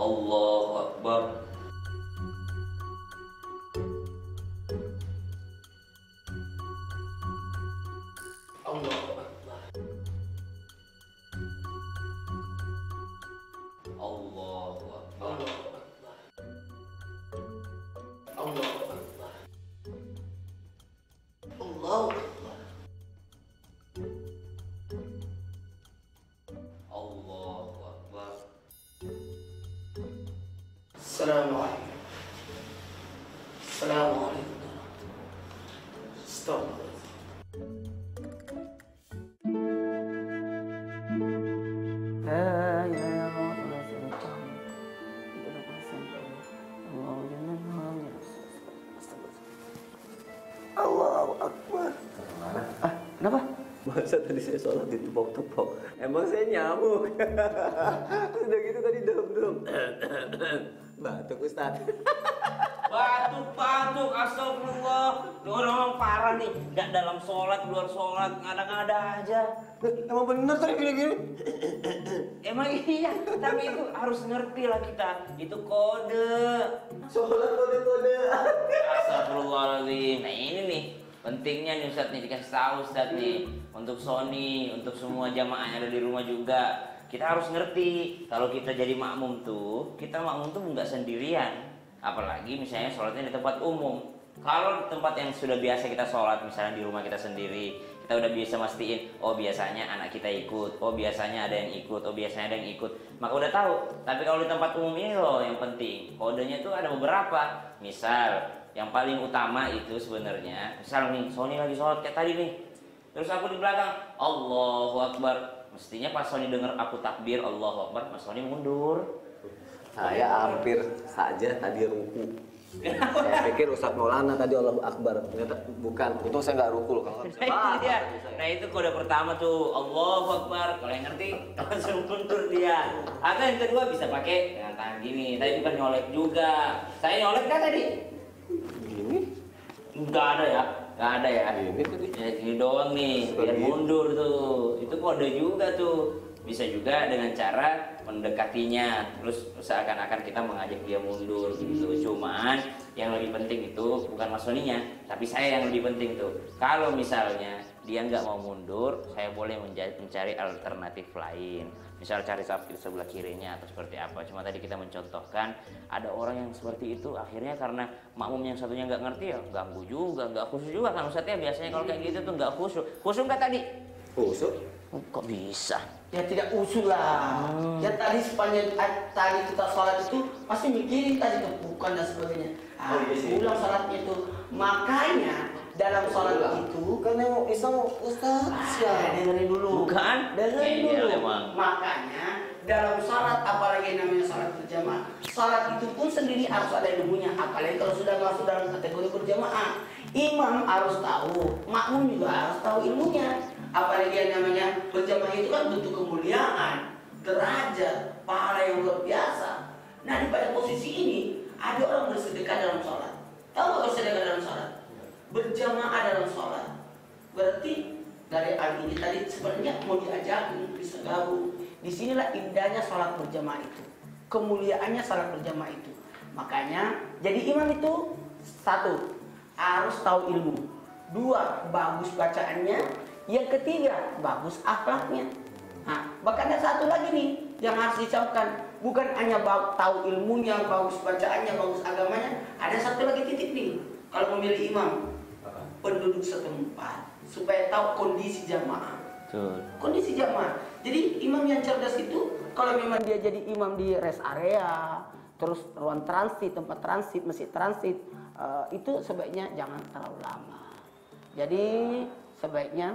Allahu Akbar. Allahu Akbar. Allahu Akbar. Allahu Akbar. Allahu Akbar. Allahu Akbar. Assalamualaikum. Assalamualaikum. Astagfirullah. Allahu Akbar. Kenapa? Masa tadi saya sholat ditepok-tepok. Emang saya nyamuk. Udah gitu tadi dem-dem. Batuk Ustaz. Batuk, astagfirullah. Lu orang parah nih. Gak dalam sholat, luar sholat, ngada-ngada aja. Emang bener tadi gini-gini? Emang iya, tapi itu harus ngerti lah kita. Itu kode. Sholat kode-kode. Astagfirullahaladzim. Nah ini nih, pentingnya nih Ustadz nih, dikasih tahu Ustadz nih. Untuk Sony, untuk semua jamaah yang ada di rumah juga. Kita harus ngerti, kalau kita jadi makmum tuh, kita makmum tuh nggak sendirian. Apalagi misalnya sholatnya di tempat umum. Kalau di tempat yang sudah biasa kita sholat, misalnya di rumah kita sendiri, kita udah bisa mastiin, oh biasanya anak kita ikut, oh biasanya ada yang ikut, oh biasanya ada yang ikut, maka udah tahu. Tapi kalau di tempat umum ini loh yang penting, kodenya tuh ada beberapa. Misal, yang paling utama itu sebenarnya, misal nih, Sony lagi sholat kayak tadi nih, terus aku di belakang, Allahu Akbar. Mestinya pas Sony denger aku takbir, Allahu Akbar, Mas Sony mundur. Saya hampir saja tadi ruku. Saya pikir Ustadz Maulana tadi Allahu Akbar. Ternyata bukan. Untung saya nggak ruku loh. Kalau Nah itu kode pertama tuh, Allahu Akbar. Kalau yang ngerti langsung mundur dia. Atau yang kedua bisa pakai dengan tangan gini. Tadi bukan nyolek juga. Saya nyolek kan tadi? Gini? Nggak ada ya. Nggak ada ya. Ini tadi. Ya, gini doang nih. Biar mundur tuh. Itu kode juga tuh. Bisa juga dengan cara mendekatinya, terus seakan-akan kita mengajak dia mundur gitu. Cuman yang lebih penting itu bukan Mas Soninya, tapi saya yang lebih penting tuh. Kalau misalnya dia nggak mau mundur, saya boleh mencari alternatif lain. Misal cari sapi di sebelah kirinya atau seperti apa. Cuma tadi kita mencontohkan ada orang yang seperti itu, akhirnya karena makmum yang satunya nggak ngerti ya ganggu juga, nggak khusyuk juga kan Ustadz ya. Biasanya kalau kayak gitu tuh nggak khusyuk. Khusyuk nggak tadi? Khusyuk? Kok bisa? Ya tidak usul lah. Ya tadi sepanjang tadi kita sholat itu pasti mikirin tadi bukan dan sebagainya. Ulang sholatnya itu. Makanya dalam sholat itu Kan yang Islam Ustaz. dengerin dulu. Bukan? Dengerin Iya, dulu. emang. Makanya dalam sholat apalagi namanya sholat berjamaah, sholat itu pun sendiri harus ada ilmunya. Apalagi kalau sudah masuk dalam kategori berjamaah, imam harus tahu, makmum juga harus tahu ilmunya. Apalagi yang namanya berjamaah itu kan bentuk kemuliaan, derajat, pahala yang luar biasa. Nah di pada posisi ini ada orang bersedekah dalam sholat. Tahu nggak bersedekah dalam sholat? Berjamaah dalam sholat. Berarti dari hal ini tadi sebenarnya mau diajakin bisa gabung. Disinilah indahnya sholat berjamaah itu, kemuliaannya sholat berjamaah itu. Makanya jadi imam itu satu harus tahu ilmu, dua bagus bacaannya. Yang ketiga, bagus akhlaknya. Nah, bahkan ada satu lagi nih yang harus dicamkan. Bukan hanya tahu ilmunya, bagus bacaannya, bagus agamanya. Ada satu lagi titik nih. Kalau memilih imam, penduduk setempat supaya tahu kondisi jamaah. Betul. Kondisi jamaah. Jadi imam yang cerdas itu kalau memang dia jadi imam di rest area, terus ruang transit, tempat transit, masjid transit, itu sebaiknya jangan terlalu lama. Jadi sebaiknya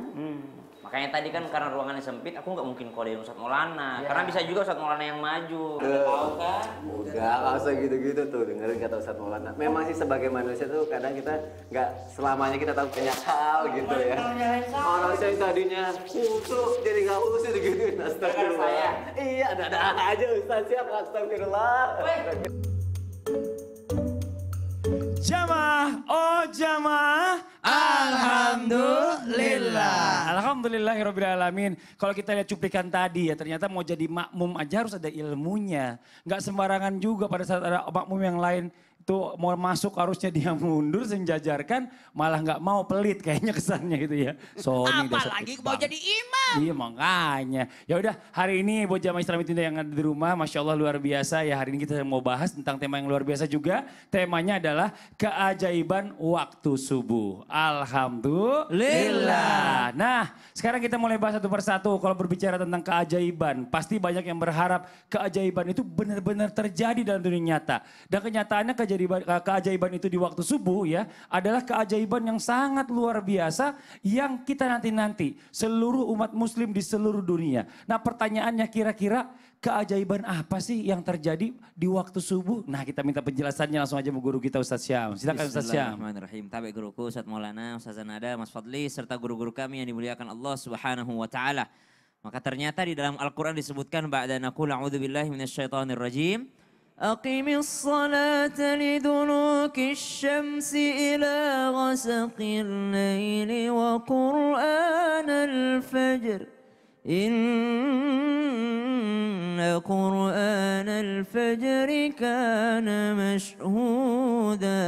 makanya tadi kan karena ruangannya sempit, aku nggak mungkin kodein Ustadz Maulana. Karena bisa juga Ustadz Maulana yang maju. Tahu kan? Udah, nggak usah gitu-gitu tuh, dengerin kata Ustadz Maulana. Memang sih sebagai manusia tuh kadang kita nggak selamanya kita tahu banyak hal gitu ya. Orang saya tadinya khusyuk jadi nggak khusyuk gitu. Astagfirullah. Iya, ada aja Ustadz, siap, astagfirullah. Jamaah, oh jamaah. Alhamdulillah. Alhamdulillahirrabbilalamin. Kalau kita lihat cuplikan tadi ya ternyata mau jadi makmum aja harus ada ilmunya. Nggak sembarangan juga pada saat ada makmum yang lain itu mau masuk harusnya dia mundur senjajarkan malah nggak mau pelit kayaknya kesannya gitu ya. Sony Apalagi mau jadi imam. Iya makanya. Ya udah hari ini buat jamaah Islam Indah yang ada di rumah, Masya Allah luar biasa ya. Hari ini kita mau bahas tentang tema yang luar biasa juga. Temanya adalah keajaiban waktu subuh. Alhamdulillah. Nah sekarang kita mulai bahas satu persatu. Kalau berbicara tentang keajaiban, pasti banyak yang berharap keajaiban itu benar-benar terjadi dalam dunia nyata. Dan kenyataannya keajaiban itu di waktu subuh ya adalah keajaiban yang sangat luar biasa yang kita nanti-nanti seluruh umat muslim di seluruh dunia. Nah pertanyaannya kira-kira keajaiban apa sih yang terjadi di waktu subuh? Nah kita minta penjelasannya langsung aja sama guru kita Ustadz Syam. Silakan Ustadz Syam. Bismillahirrahmanirrahim. Tabi guruku Ustadz Maulana, Ustadz Zanada, Mas Fadli serta guru-guru kami yang dimuliakan Allah Subhanahu wa taala. Maka ternyata di dalam Al-Qur'an disebutkan ba'da naqul a'udzubillahi minasyaitonir rajim. Aqimis salata liduluki syamsi ila ghasaqil laili wa qur'anal fajr. Inna qur'anal fajri kana mashhuda.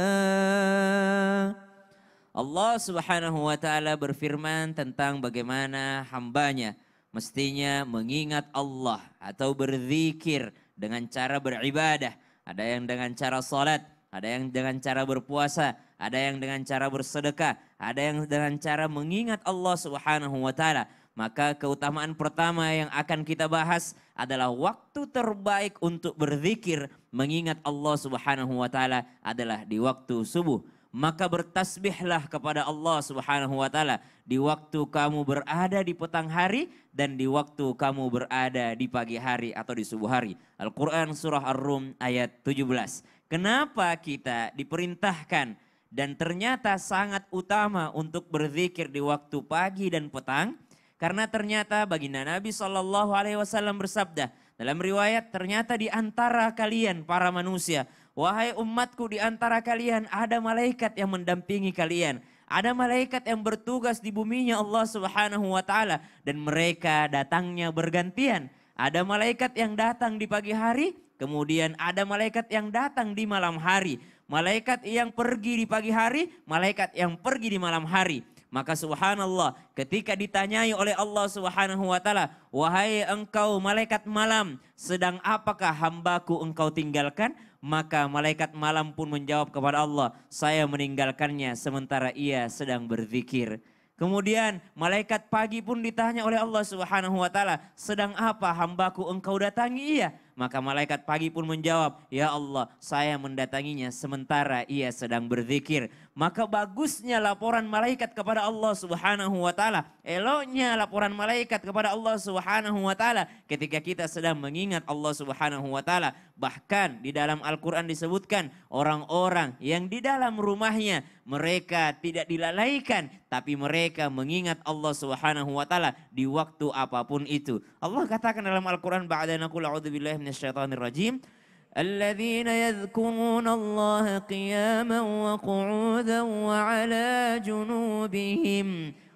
Allah Subhanahu wa taala berfirman tentang bagaimana hambanya mestinya mengingat Allah atau berzikir dengan cara beribadah. Ada yang dengan cara salat, ada yang dengan cara berpuasa, ada yang dengan cara bersedekah, ada yang dengan cara mengingat Allah Subhanahu wa taala. Maka keutamaan pertama yang akan kita bahas adalah waktu terbaik untuk berzikir mengingat Allah Subhanahu wa taala adalah di waktu subuh. Maka bertasbihlah kepada Allah Subhanahu wa taala di waktu kamu berada di petang hari dan di waktu kamu berada di pagi hari atau di subuh hari. Al-Quran surah Ar-Rum ayat 17. Kenapa kita diperintahkan dan ternyata sangat utama untuk berzikir di waktu pagi dan petang? Karena ternyata baginda Nabi SAW bersabda dalam riwayat, ternyata di antara kalian para manusia, wahai umatku, di antara kalian ada malaikat yang mendampingi kalian. Ada malaikat yang bertugas di buminya Allah Subhanahu wa taala dan mereka datangnya bergantian. Ada malaikat yang datang di pagi hari, kemudian ada malaikat yang datang di malam hari. Malaikat yang pergi di pagi hari, malaikat yang pergi di malam hari. Maka subhanallah ketika ditanyai oleh Allah Subhanahu wa taala, wahai engkau malaikat malam, sedang apakah hambaku engkau tinggalkan? Maka malaikat malam pun menjawab kepada Allah, saya meninggalkannya sementara ia sedang berzikir. Kemudian malaikat pagi pun ditanya oleh Allah Subhanahu wa taala, sedang apa hambaku engkau datangi ia? Maka malaikat pagi pun menjawab, ya Allah saya mendatanginya sementara ia sedang berzikir. Maka bagusnya laporan malaikat kepada Allah Subhanahu wa taala. Eloknya laporan malaikat kepada Allah Subhanahu wa taala ketika kita sedang mengingat Allah Subhanahu wa taala. Bahkan di dalam Al-Quran disebutkan orang-orang yang di dalam rumahnya mereka tidak dilalaikan, tapi mereka mengingat Allah Subhanahu wa taala di waktu apapun itu. Allah katakan dalam Al-Quran ba'da naqul a'udzubillahi minasyaitonir rajim. الذين يذكرون الله قياما وقعودا وعلى جنوبهم.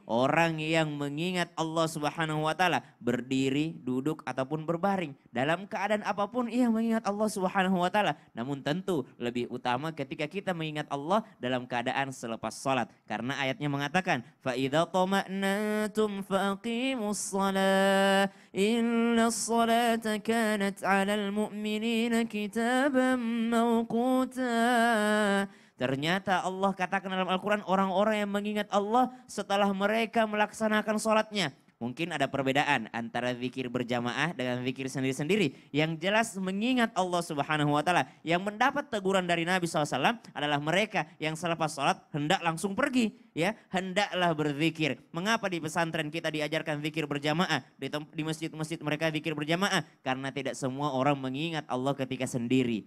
Orang yang mengingat Allah Subhanahu wa taala berdiri, duduk ataupun berbaring. Dalam keadaan apapun ia mengingat Allah Subhanahu wa taala. Namun tentu lebih utama ketika kita mengingat Allah dalam keadaan selepas salat. Karena ayatnya mengatakan, fa idza tama'nantum faqimus shalah innas salata kanat 'alal mu'minina kitaban mawquta. Ternyata Allah katakan dalam Al-Quran orang-orang yang mengingat Allah setelah mereka melaksanakan sholatnya. Mungkin ada perbedaan antara zikir berjamaah dengan zikir sendiri-sendiri. Yang jelas mengingat Allah Subhanahu wa taala. Yang mendapat teguran dari Nabi SAW adalah mereka yang selepas sholat hendak langsung pergi. Ya, hendaklah berzikir. Mengapa di pesantren kita diajarkan zikir berjamaah? Di masjid-masjid mereka zikir berjamaah. Karena tidak semua orang mengingat Allah ketika sendiri.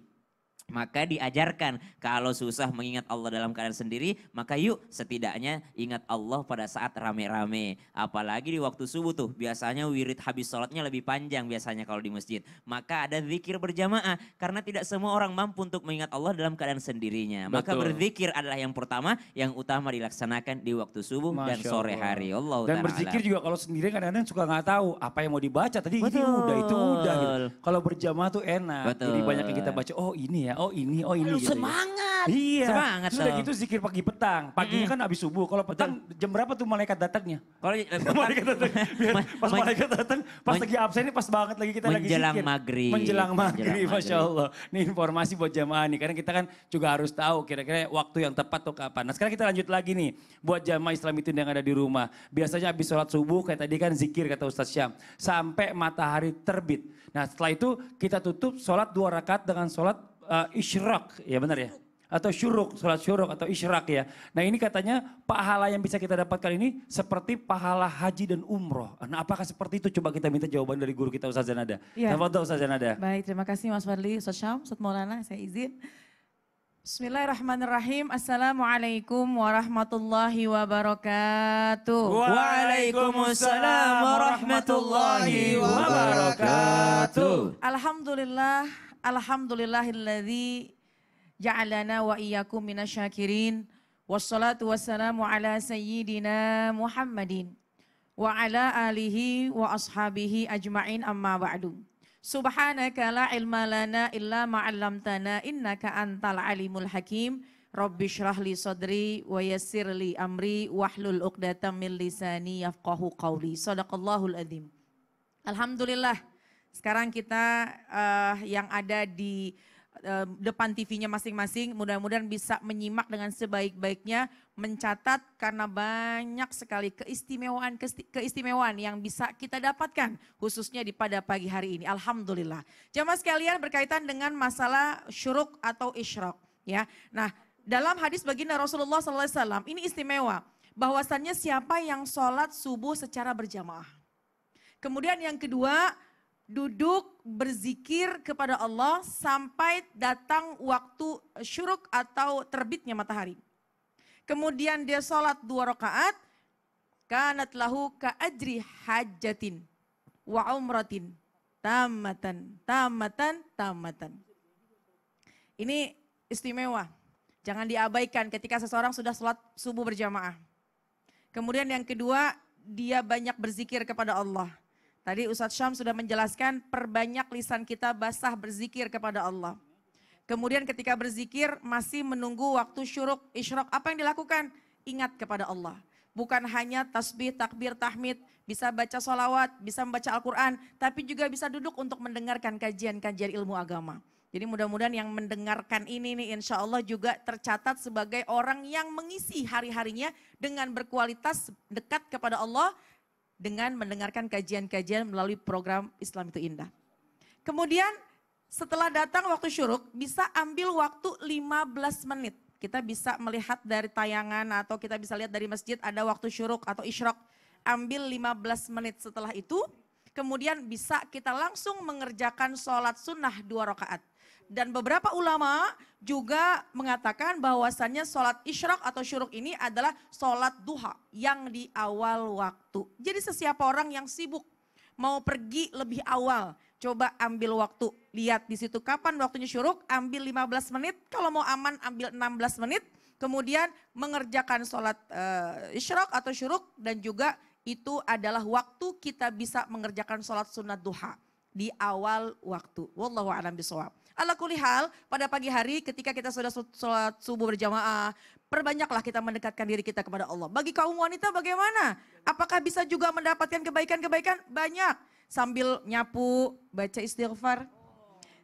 Maka diajarkan kalau susah mengingat Allah dalam keadaan sendiri, maka yuk setidaknya ingat Allah pada saat rame-rame. Apalagi di waktu subuh tuh, biasanya wirid habis sholatnya lebih panjang biasanya kalau di masjid. Maka ada zikir berjamaah, karena tidak semua orang mampu untuk mengingat Allah dalam keadaan sendirinya. Maka Betul. berzikir adalah yang pertama, yang utama dilaksanakan di waktu subuh dan Masya sore Allah. hari. Allah Dan berzikir juga kalau sendiri kadang-kadang suka nggak tahu apa yang mau dibaca. Tadi ini udah, itu udah. Gitu. Betul. Kalau berjamaah tuh enak. Jadi Betul. banyak yang kita baca, oh ini ya, oh ini, oh ini. Gitu Semangat. ya. Iya. Semangat Sudah dong. gitu zikir pagi petang. Paginya kan habis subuh. Kalau petang jam berapa tuh malaikat datangnya? Kalau Malaikat datang. Biar pas malaikat datang, pas lagi absen ini pas banget lagi kita lagi menjelang zikir. maghrib. Menjelang maghrib, Menjelang Masya Allah. Ini informasi buat jamaah nih. Karena kita kan juga harus tahu kira-kira waktu yang tepat tuh kapan. Nah sekarang kita lanjut lagi nih. Buat jamaah Islam itu yang ada di rumah. Biasanya habis sholat subuh kayak tadi kan zikir kata Ustaz Syam. Sampai matahari terbit. Nah setelah itu kita tutup sholat 2 rakaat dengan sholat isyraq. Ya benar ya? Atau syuruk, sholat syuruk atau isyraq ya. Nah ini katanya pahala yang bisa kita dapatkan ini seperti pahala haji dan umroh. Nah apakah seperti itu? Coba kita minta jawaban dari guru kita Ustaz Zanada. Iya. Tafadhol Ustaz Zanada. Baik, terima kasih Mas Fadli, Ustaz Syam, Ustaz Maulana, saya izin. Bismillahirrahmanirrahim. Assalamualaikum warahmatullahi wabarakatuh. Waalaikumsalam warahmatullahi wabarakatuh. Alhamdulillah, alhamdulillahilladzi ja'alana wa iyyakum minasyakirin. Wassalatu wassalamu ala sayyidina Muhammadin wa ala alihi wa ashabihi ajma'in amma ba'du. Subhanaka la ilma lana illa ma'allamtana innaka antal alimul hakim. Rabbi syrah li sadri wa yassir li amri wahlul uqdatam min lisani yafqahu qawli. Sadaqallahul adzim. Alhamdulillah. Sekarang kita yang ada di depan TV-nya masing-masing mudah-mudahan bisa menyimak dengan sebaik-baiknya, mencatat karena banyak sekali keistimewaan yang bisa kita dapatkan khususnya di pada pagi hari ini. Alhamdulillah. Jamaah sekalian berkaitan dengan masalah syuruk atau isyraq ya. Nah, dalam hadis baginda Rasulullah SAW ini istimewa bahwasannya siapa yang sholat subuh secara berjamaah. Kemudian yang kedua, duduk berzikir kepada Allah sampai datang waktu syuruk atau terbitnya matahari. Kemudian dia sholat 2 rakaat, kanat lahu ka ajri hajjatin wa umratin tamatan. Ini istimewa, jangan diabaikan ketika seseorang sudah sholat subuh berjamaah. Kemudian yang kedua, dia banyak berzikir kepada Allah. Tadi Ustaz Syam sudah menjelaskan perbanyak lisan kita basah berzikir kepada Allah. Kemudian ketika berzikir masih menunggu waktu syuruk, isyraq, apa yang dilakukan? Ingat kepada Allah. Bukan hanya tasbih, takbir, tahmid, bisa baca sholawat, bisa membaca Al-Quran, tapi juga bisa duduk untuk mendengarkan kajian-kajian ilmu agama. Jadi mudah-mudahan yang mendengarkan ini nih insya Allah juga tercatat sebagai orang yang mengisi hari-harinya dengan berkualitas dekat kepada Allah, dengan mendengarkan kajian-kajian melalui program Islam itu Indah. Kemudian setelah datang waktu syuruk bisa ambil waktu 15 menit. Kita bisa melihat dari tayangan atau kita bisa lihat dari masjid ada waktu syuruk atau isyraq. Ambil 15 menit setelah itu kemudian bisa kita langsung mengerjakan sholat sunnah 2 rakaat. Dan beberapa ulama juga mengatakan bahwasannya sholat isyraq atau syuruk ini adalah sholat duha yang di awal waktu. Jadi setiap orang yang sibuk mau pergi lebih awal, coba ambil waktu. Lihat di situ kapan waktunya syuruk, ambil 15 menit. Kalau mau aman ambil 16 menit. Kemudian mengerjakan sholat isyraq atau syuruk dan juga itu adalah waktu kita bisa mengerjakan sholat sunat duha di awal waktu. Wallahu a'lam bishawab. Ala kulli hal, pada pagi hari ketika kita sudah sholat subuh berjamaah, perbanyaklah kita mendekatkan diri kita kepada Allah. Bagi kaum wanita bagaimana? Apakah bisa juga mendapatkan kebaikan-kebaikan? Banyak. Sambil nyapu, baca istighfar.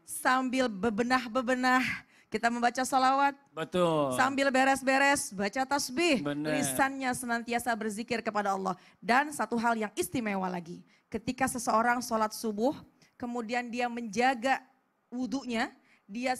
Sambil bebenah-bebenah, kita membaca salawat. Betul. Sambil beres-beres, baca tasbih. Benar. Lisannya senantiasa berzikir kepada Allah. Dan satu hal yang istimewa lagi. Ketika seseorang sholat subuh, kemudian dia menjaga wudhunya, dia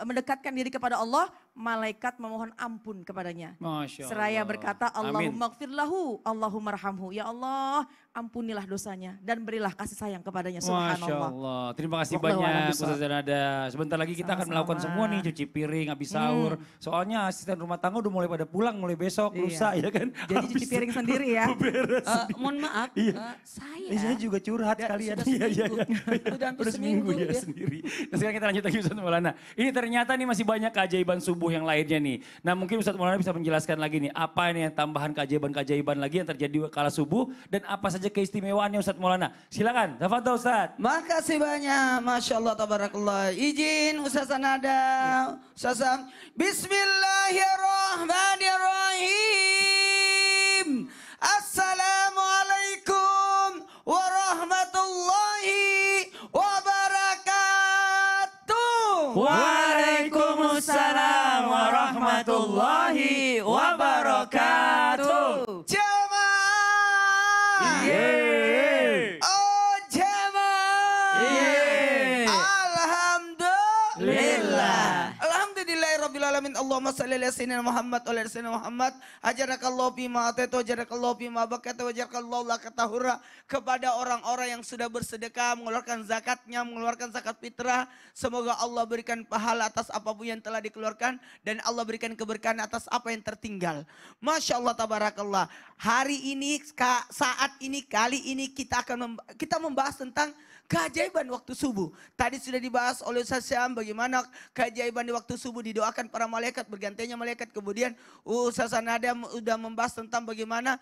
mendekatkan diri kepada Allah, malaikat memohon ampun kepadanya. Masya Seraya Allah. berkata, Amin. Allahumma gfir lahu, Allahumma rahamhu. Ya Allah, ampunilah dosanya dan berilah kasih sayang kepadanya. Masya Subhanallah. Allah. Terima kasih Wallahu a'lam banyak bishawab. Ustaz Zanada. Sebentar lagi kita akan melakukan Sama-sama. semua nih, cuci piring, habis sahur. Soalnya asisten rumah tangga udah mulai pada pulang, mulai besok, Iya. lusa ya kan. Jadi cuci Habis piring sendiri ya. beres. Mohon maaf, Saya. juga curhat Udah- sekalian. sudah Iya, iya, seminggu. iya. Udah hampir Udah seminggu seminggu, ya ya. sendiri. Nah, sekarang kita lanjut lagi Ustaz Maulana. Ini ternyata nih masih banyak keajaiban subuh yang lainnya nih. Nah mungkin Ustaz Maulana bisa menjelaskan lagi nih. Apa ini yang tambahan keajaiban-keajaiban lagi yang terjadi kala subuh. Dan apa saja keistimewaannya Ustaz Maulana. Silakan, tafadhol Ustaz. Makasih banyak, Masya Allah, tabarakallah. Izin Ustaz Nada, Ustaz Sam. Bismillahirrahmanirrahim. Assalamualaikum warahmatullahi wabarakatuh. Waalaikumsalam warahmatullahi wabarakatuh. Jamaah. Yeay. Oh jamaah. Yeay. Alhamdulillah. Alhamdulillahirrabbilalamin. Allahumma salli ala sayyidina Muhammad wa ala sayyidina Muhammad. Ajarakallahu bima ataitu, ajarakallahu bima bakata, ajarakallahu laka tahura. Kepada orang-orang yang sudah bersedekah, mengeluarkan zakatnya, mengeluarkan zakat fitrah. Semoga Allah berikan pahala atas apapun yang telah dikeluarkan. Dan Allah berikan keberkahan atas apa yang tertinggal. Masya Allah, tabarakallah. Hari ini, saat ini, kali ini kita akan kita membahas tentang keajaiban waktu subuh. Tadi sudah dibahas oleh Ustaz Syam bagaimana keajaiban di waktu subuh, didoakan para malaikat, bergantinya malaikat. Kemudian Ustaz Nada sudah membahas tentang bagaimana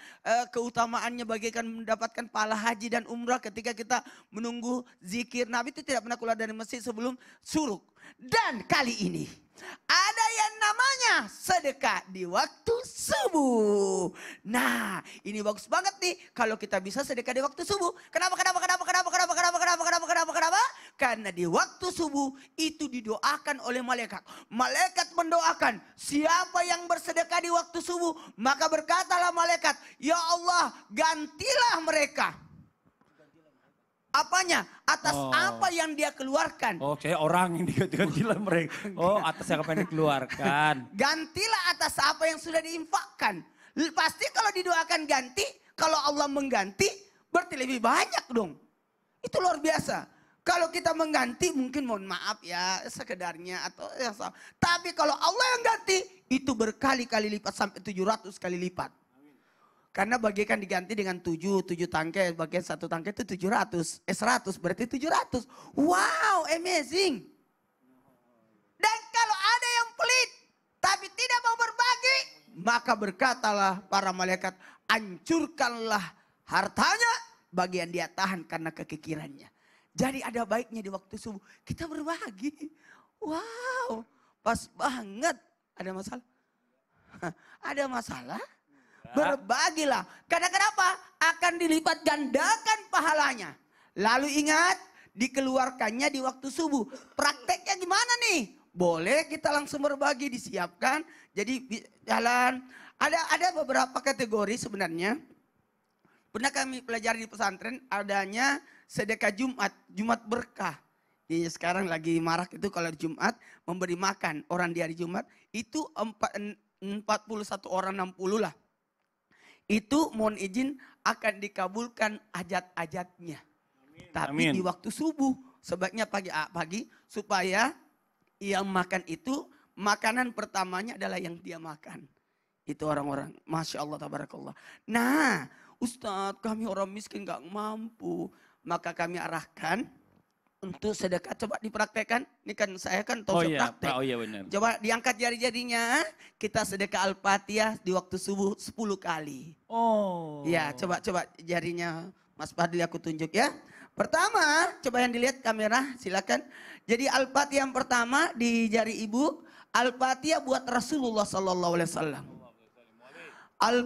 keutamaannya bagaikan mendapatkan pahala haji dan umrah ketika kita menunggu zikir. Nabi itu tidak pernah keluar dari masjid sebelum suruk. Dan kali ini ada yang namanya sedekah di waktu subuh. Nah, ini bagus banget nih kalau kita bisa sedekah di waktu subuh. Kenapa? Karena di waktu subuh itu didoakan oleh malaikat. Malaikat mendoakan siapa yang bersedekah di waktu subuh, maka berkatalah malaikat, "Ya Allah, gantilah mereka." Apanya? Atas apa yang dia keluarkan. Oh, saya orang yang diganti-gantilah mereka. Oh, atas yang apa yang dikeluarkan. Gantilah atas apa yang sudah diinfakkan. Pasti kalau didoakan ganti, kalau Allah mengganti, berarti lebih banyak dong. Itu luar biasa. Kalau kita mengganti mungkin mohon maaf ya sekedarnya atau yang sama. Tapi kalau Allah yang ganti, itu berkali-kali lipat sampai 700 kali lipat. Karena bagaikan diganti dengan 7 tangkai, bagian satu tangkai itu 700. 100 berarti 700. Wow, amazing. Dan kalau ada yang pelit, tapi tidak mau berbagi, maka berkatalah para malaikat, hancurkanlah hartanya, bagian dia tahan karena kekikirannya. Jadi ada baiknya di waktu subuh, kita berbagi. Wow, pas banget. Ada masalah? Ada masalah? Berbagilah. Karena kenapa? Akan dilipat gandakan pahalanya. Lalu ingat, dikeluarkannya di waktu subuh. Prakteknya gimana nih? Boleh kita langsung berbagi, disiapkan. Jadi jalan. Ada beberapa kategori sebenarnya. Pernah kami pelajari di pesantren, adanya sedekah Jumat, Jumat berkah. Sekarang lagi marak itu kalau Jumat, memberi makan orang di hari Jumat. Itu 41 orang 60 lah. Itu mohon izin akan dikabulkan hajat-hajatnya. Tapi Amin. di waktu subuh, sebaiknya pagi supaya yang makan itu makanan pertamanya adalah yang dia makan. Itu orang-orang, Masya Allah, tabarakallah. Nah, Ustadz kami orang miskin gak mampu. Maka kami arahkan untuk sedekah. Coba dipraktekkan. Ini kan saya kan tahu praktek. Oh iya benar. Coba diangkat jari-jarinya, kita sedekah Al-Fatihah di waktu subuh 10 kali. Oh. Ya, coba jarinya Mas Fadli aku tunjuk ya. Pertama, coba yang dilihat kamera, silakan. Jadi Al-Fatihah yang pertama di jari ibu, Al-Fatihah buat Rasulullah sallallahu alaihi wasallam.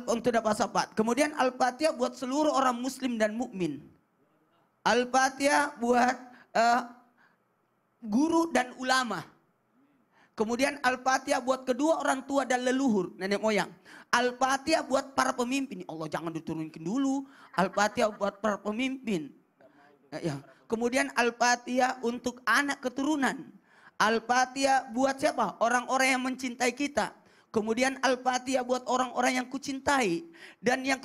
Untuk dapat syafaat. Kemudian Al-Fatihah buat seluruh orang muslim dan mukmin. Al-Fatihah buat guru dan ulama. Kemudian Al-Fatihah buat kedua orang tua dan leluhur, nenek moyang. Al-Fatihah buat para pemimpin. Allah jangan diturunkan dulu. Al-Fatihah buat para pemimpin. Ya. Kemudian Al-Fatihah untuk anak keturunan. Al-Fatihah buat siapa? Orang-orang yang mencintai kita. Kemudian Al-Fatihah buat orang-orang yang kucintai. Dan yang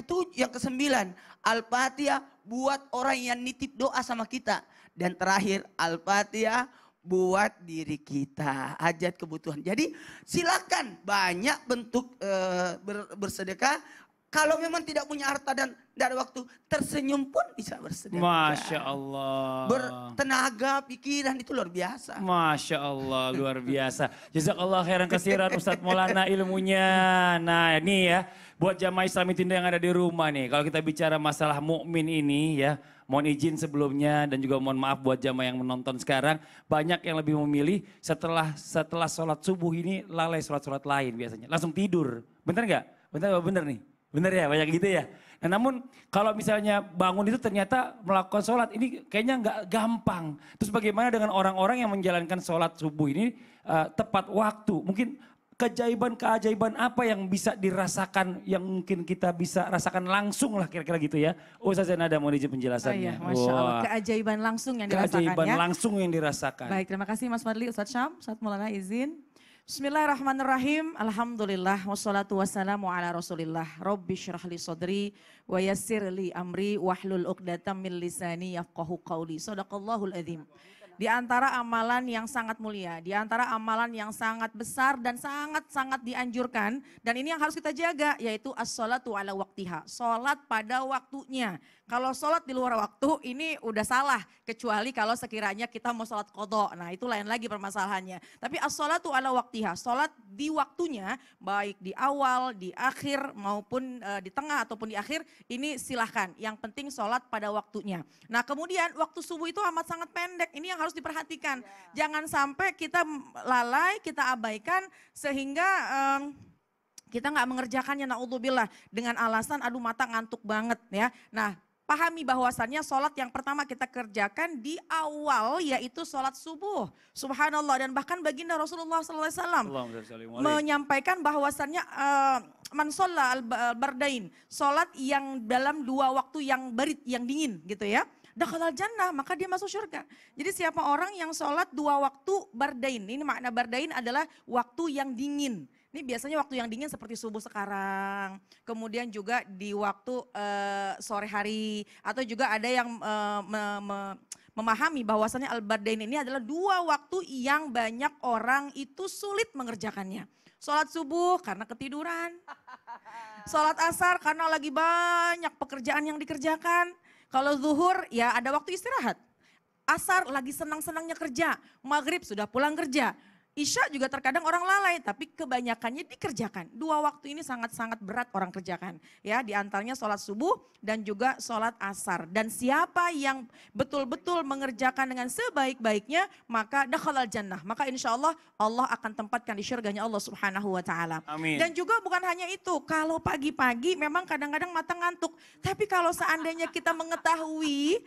kesembilan, Al-Fatihah buat orang yang nitip doa sama kita. Dan terakhir, Al-Fatihah buat diri kita, hajat kebutuhan. Jadi silakan banyak bentuk bersedekah. Kalau memang tidak punya harta dan tidak ada waktu, tersenyum pun bisa bersedekah. Masya Allah. Bertenaga, pikiran itu luar biasa. Masya Allah, luar biasa. Jazakallah khairan kasiran Ustadz Maulana ilmunya. Nah ini ya, buat jamaah Islami Tindo yang ada di rumah nih. Kalau kita bicara masalah mukmin ini ya, mohon izin sebelumnya dan juga mohon maaf buat jamaah yang menonton sekarang. Banyak yang lebih memilih setelah sholat subuh ini lalai sholat-sholat lain biasanya. Langsung tidur. Bener nggak? Bener nih? Bener ya, banyak gitu ya. Nah, namun kalau misalnya bangun itu ternyata melakukan sholat ini kayaknya nggak gampang. Terus bagaimana dengan orang-orang yang menjalankan sholat subuh ini tepat waktu? Mungkin keajaiban apa yang bisa dirasakan, yang mungkin kita bisa rasakan langsung lah kira-kira gitu ya. Ustaz Nada mau izin penjelasannya. Oh iya, Masya Allah, keajaiban langsung yang dirasakan keajaiban ya. langsung yang dirasakan. Baik, terima kasih Mas Fadli, Ustaz Syam, Ustaz Maulana izin. Bismillahirrahmanirrahim. Alhamdulillah wassalatu wassalamu ala Rasulillah. Rabbi syrah li sadri wa yassir li amri wahlul 'uqdatam min lisani yafqahu qawli. Shadaqallahul adzim. Di antara amalan yang sangat mulia, di antara amalan yang sangat besar dan sangat-sangat dianjurkan, dan ini yang harus kita jaga, yaitu as-sholatu ala waqtiha, sholat pada waktunya. Kalau sholat di luar waktu ini udah salah, kecuali kalau sekiranya kita mau sholat qadha. Nah itu lain lagi permasalahannya. Tapi as-sholatu ala waqtiha, sholat di waktunya, baik di awal, di akhir maupun di tengah ataupun di akhir, ini silahkan. Yang penting sholat pada waktunya. Nah kemudian waktu subuh itu amat sangat pendek, ini yang harus diperhatikan. Jangan sampai kita lalai, kita abaikan sehingga kita nggak mengerjakannya, naudzubillah, dengan alasan aduh mata ngantuk banget ya. Nah pahami bahwasannya sholat yang pertama kita kerjakan di awal yaitu sholat subuh. Subhanallah, dan bahkan baginda Rasulullah SAW menyampaikan bahwasannya man sholla al-bardain, sholat yang dalam dua waktu yang barid, yang dingin gitu ya. Dakhalal jannah, maka dia masuk surga. Jadi siapa orang yang sholat dua waktu bardain, ini makna bardain adalah waktu yang dingin. Ini biasanya waktu yang dingin seperti subuh sekarang, kemudian juga di waktu sore hari, atau juga ada yang memahami bahwasannya al-bardain ini adalah dua waktu yang banyak orang itu sulit mengerjakannya. Sholat subuh karena ketiduran, sholat asar karena lagi banyak pekerjaan yang dikerjakan. Kalau zuhur ya ada waktu istirahat, asar lagi senang-senangnya kerja, maghrib sudah pulang kerja. Isya juga terkadang orang lalai, tapi kebanyakannya dikerjakan. Dua waktu ini sangat-sangat berat orang kerjakan. Ya, di antaranya sholat subuh dan juga sholat asar. Dan siapa yang betul-betul mengerjakan dengan sebaik-baiknya, maka dakhalal jannah. Maka insya Allah, Allah akan tempatkan di syurganya Allah Subhanahu wa Ta'ala. Amin. Dan juga bukan hanya itu, kalau pagi-pagi memang kadang-kadang mata ngantuk. Tapi kalau seandainya kita mengetahui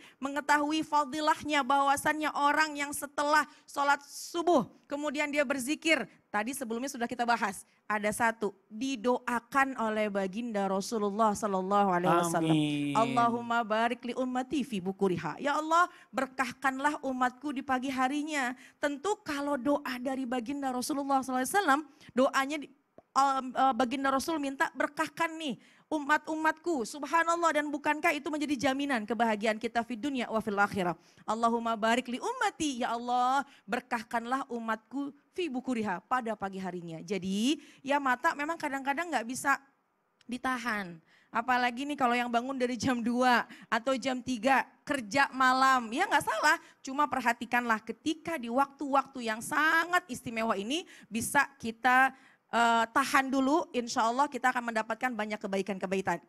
fadilahnya, bahwasannya orang yang setelah sholat subuh, kemudian dia berzikir, tadi sebelumnya sudah kita bahas, ada satu, didoakan oleh baginda Rasulullah Sallallahu Alaihi Wasallam. Allahumma barik li ummati fi bukuriha. Ya Allah, berkahkanlah umatku di pagi harinya. Tentu kalau doa dari baginda Rasulullah Sallallahu Alaihi Wasallam, doanya baginda Rasul minta berkahkan nih umat-umatku, subhanallah, dan bukankah itu menjadi jaminan kebahagiaan kita di dunia wa fil akhirah. Allahumma barik li ummati, ya Allah berkahkanlah umatku fi bukuriha, pada pagi harinya. Jadi ya mata memang kadang-kadang gak bisa ditahan. Apalagi nih kalau yang bangun dari jam 2 atau jam 3 kerja malam, ya nggak salah. Cuma perhatikanlah ketika di waktu-waktu yang sangat istimewa ini bisa kita tahan dulu, insya Allah kita akan mendapatkan banyak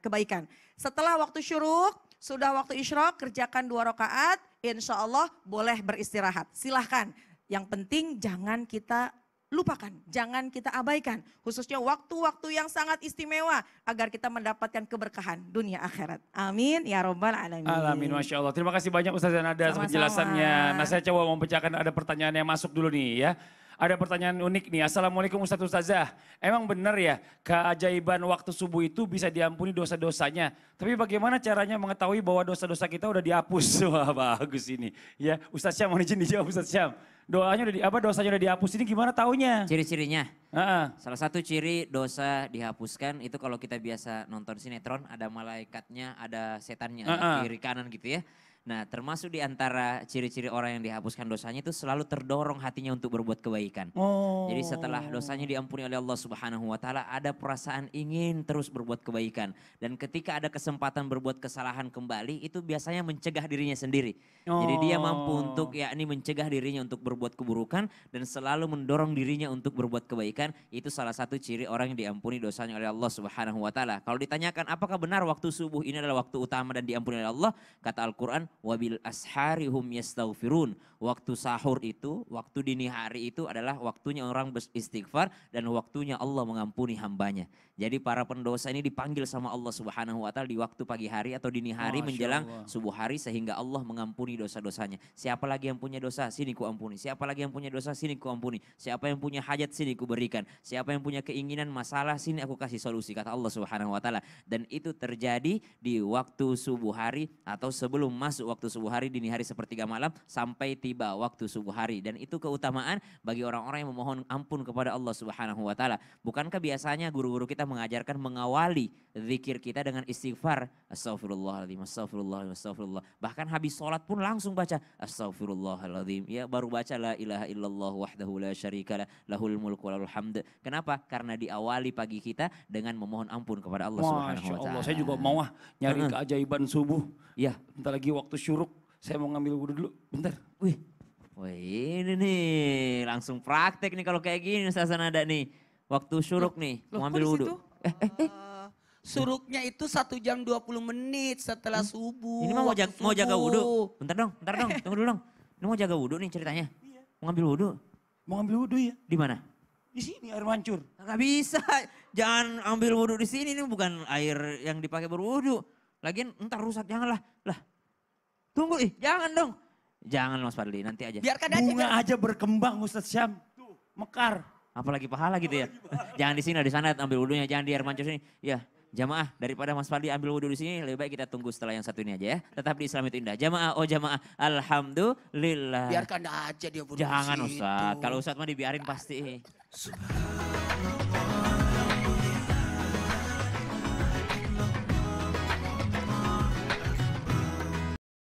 kebaikan. Setelah waktu syuruk, sudah waktu isyraq, kerjakan 2 rakaat, insya Allah boleh beristirahat. Silahkan, yang penting jangan kita lupakan, jangan kita abaikan. Khususnya waktu-waktu yang sangat istimewa agar kita mendapatkan keberkahan dunia akhirat. Amin ya robbal alamin. Amin, Masya Allah. Terima kasih banyak Ustaz Nada atas penjelasannya. Nah saya coba mau pecahkan, ada pertanyaan yang masuk dulu nih ya. Ada pertanyaan unik nih. Assalamualaikum Ustazah. Emang benar ya keajaiban waktu subuh itu bisa diampuni dosa-dosanya. Tapi bagaimana caranya mengetahui bahwa dosa-dosa kita udah dihapus? Wah bagus ini. Ya Ustaz Syam, mau izin dijawab Ustaz Syam. doanya dosanya udah dihapus ini gimana taunya? Ciri-cirinya. Heeh. Salah satu ciri dosa dihapuskan itu kalau kita biasa nonton sinetron ada malaikatnya, ada setannya kiri kanan gitu ya. Nah termasuk di antara ciri-ciri orang yang dihapuskan dosanya itu selalu terdorong hatinya untuk berbuat kebaikan. Oh. Jadi setelah dosanya diampuni oleh Allah Subhanahu wa taala ada perasaan ingin terus berbuat kebaikan dan ketika ada kesempatan berbuat kesalahan kembali itu biasanya mencegah dirinya sendiri. Jadi dia mampu untuk yakni mencegah dirinya untuk berbuat keburukan dan selalu mendorong dirinya untuk berbuat kebaikan. Itu salah satu ciri orang yang diampuni dosanya oleh Allah Subhanahu wa taala. Kalau ditanyakan apakah benar waktu subuh ini adalah waktu utama dan diampuni oleh Allah? Kata Al-Qur'an wabil ashari hum yastaghfirun. Waktu sahur itu, waktu dini hari itu adalah waktunya orang beristighfar dan waktunya Allah mengampuni hambanya. Jadi para pendosa ini dipanggil sama Allah Subhanahu wa taala di waktu pagi hari atau dini hari menjelang subuh hari sehingga Allah mengampuni dosa-dosanya. Siapa lagi yang punya dosa? Sini ku ampuni. Siapa lagi yang punya dosa? Sini ku ampuni. Siapa yang punya hajat? Sini ku berikan. Siapa yang punya keinginan masalah? Sini aku kasih solusi, kata Allah Subhanahu wa taala. Dan itu terjadi di waktu subuh hari atau sebelum masuk waktu subuh hari, dini hari sepertiga malam sampai tiba waktu subuh hari. Dan itu keutamaan bagi orang-orang yang memohon ampun kepada Allah Subhanahu wa taala. Bukankah biasanya guru-guru kita mengajarkan mengawali zikir kita dengan istighfar, astagfirullahaladzim, astagfirullahaladzim, astagfirullah. Bahkan habis sholat pun langsung baca astagfirullahaladzim. Ya baru baca la ilaha illallah wahdahu la syarikalah lahul mulku walahul hamd. Kenapa? Karena diawali pagi kita dengan memohon ampun kepada Allah Subhanahu wa taala. Saya juga mau nyari keajaiban subuh. Iya. Bentar lagi waktu syuruk. Saya mau ngambil wudhu dulu. Bentar. Wih ini nih langsung praktek nih kalau kayak gini Ustaz Nada nih. Waktu syuruk nih, mau ambil wudhu. Suruknya itu 1 jam 20 menit setelah subuh. Ini mau jaga wudhu. Bentar dong, tunggu dulu dong. Ini mau jaga wudhu nih ceritanya. Mau ngambil wudhu. Mau ngambil wudhu ya? Di mana? Di sini air mancur. Nggak bisa, jangan ambil wudhu di sini. Ini bukan air yang dipakai berwudhu. Lagian ntar rusak, janganlah. Lah, tunggu jangan dong. Jangan Mas Fadli, nanti aja. Biarkan aja. Bunga aja berkembang Ustadz Syam. Tuh, mekar. Apalagi pahala gitu ya. Jangan di sini, di sana ambil wudhunya, jangan di air mancur sini. Ya, jamaah daripada Mas Fadli ambil wudhu di sini, lebih baik kita tunggu setelah yang satu ini aja ya. Tetap di Islam itu indah. Jamaah, oh jamaah, alhamdulillah. Biarkan aja dia wudhu. Jangan Ustadz, kalau Ustadz mah dibiarin pasti.